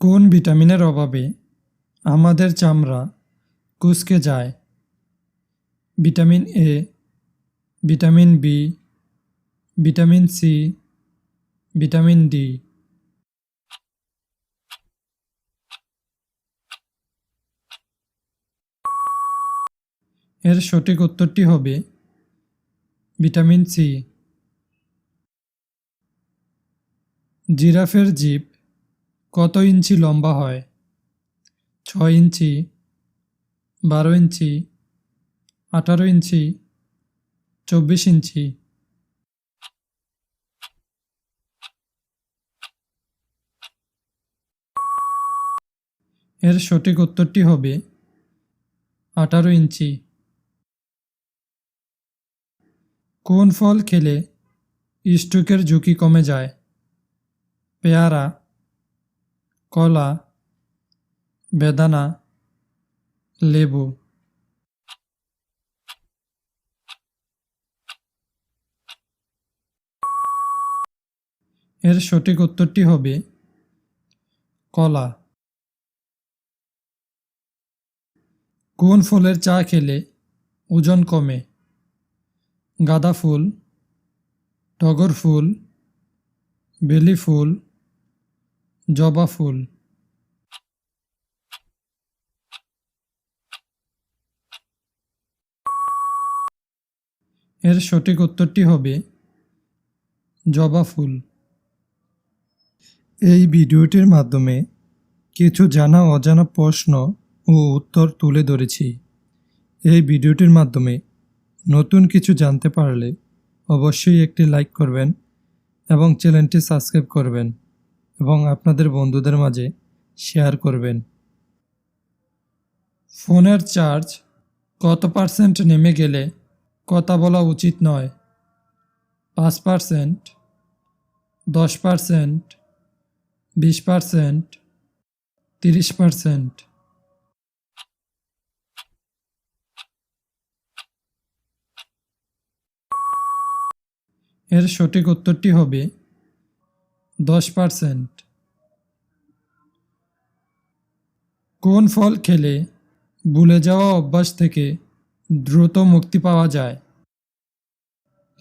কোন ভিটামিনের অভাবে আমাদের চামড়া কুঁচকে যায়? Vitamin A, vitamin B, vitamin C, vitamin D. এর সঠিক উত্তরটি হবে ভিটামিন সি। জিরাফের জিভ কত ইঞ্চি লম্বা হয়? 6 ইঞ্চি, 12 ইঞ্চি, 18 ইঞ্চি, 24 ইঞ্চি। এর সঠিক উত্তরটি হবে 18 ইঞ্চি। কোন ফল খেলে স্ট্রোকের ঝুঁকি কমে যায়? পেয়ারা, কলা, বেদানা, লেবু। এর সঠিক উত্তরটি হবে কলা। কোন ফলের চা খেলে ওজন কমে? গাঁদা ফুল, টগর ফুল, বেলি ফুল, জবা ফুল। এর সঠিক উত্তরটি হবে জবা ফুল। এই ভিডিওটির মাধ্যমে কিছু জানা অজানা প্রশ্ন ও উত্তর তুলে ধরেছি। এই ভিডিওটির মাধ্যমে নতুন কিছু জানতে পারলে অবশ্যই একটি লাইক করবেন এবং চ্যানেলটি সাবস্ক্রাইব করবেন এবং আপনাদের বন্ধুদের মাঝে শেয়ার করবেন। ফোনের চার্জ কত % নেমে গেলে কথা বলা উচিত নয়? 5%, 10%, 20%, 30%। এর সঠিক উত্তরটি হবে 10%। কোন ফল খেলে ভুলে যাওয়া অভ্যাস থেকে দ্রুত মুক্তি পাওয়া যায়?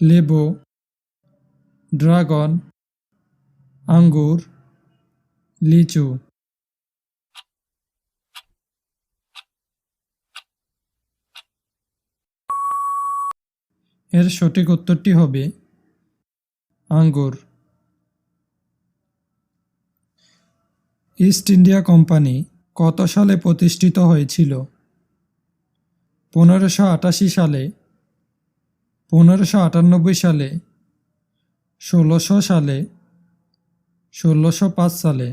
লেবু, ড্রাগন, আঙ্গুর, লিচু। এর সঠিক উত্তরটি হবে আঙ্গুর। ইস্ট ইন্ডিয়া কোম্পানি কত সালে প্রতিষ্ঠিত হয়েছিল? 1588 সালে, 1598 সালে, 1600 সালে, 1605 সালে।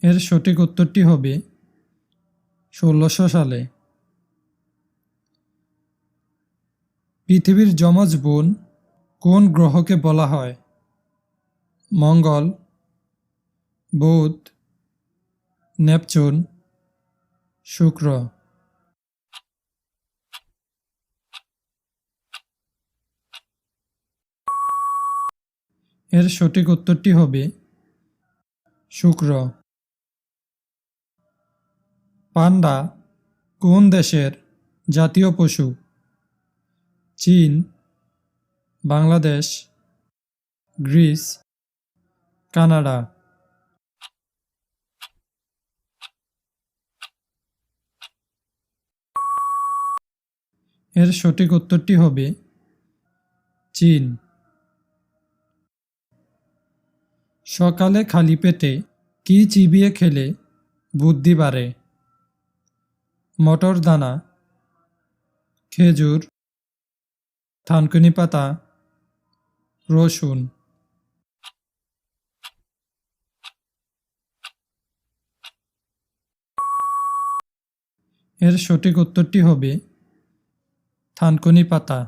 এর সঠিক উত্তরটি হবে 1600 সালে। পৃথিবীর যমজ বোন কোন গ্রহকে বলা হয়? মঙ্গল, বুধ, নেপচুন, শুক্র। এর সঠিক উত্তরটি হবে শুক্র। পান্ডা কোন দেশের জাতীয় পশু? চীন, বাংলাদেশ, গ্রিস, কানাডা। এর সঠিক উত্তরটি হবে চীন। সকালে খালি পেটে কি চিবিয়ে খেলে বুদ্ধি বাড়ে? মটর দানা, খেজুর, থানকুনি পাতা, রসুন। এর সঠিক উত্তরটি হবে থানকুনি পাতা।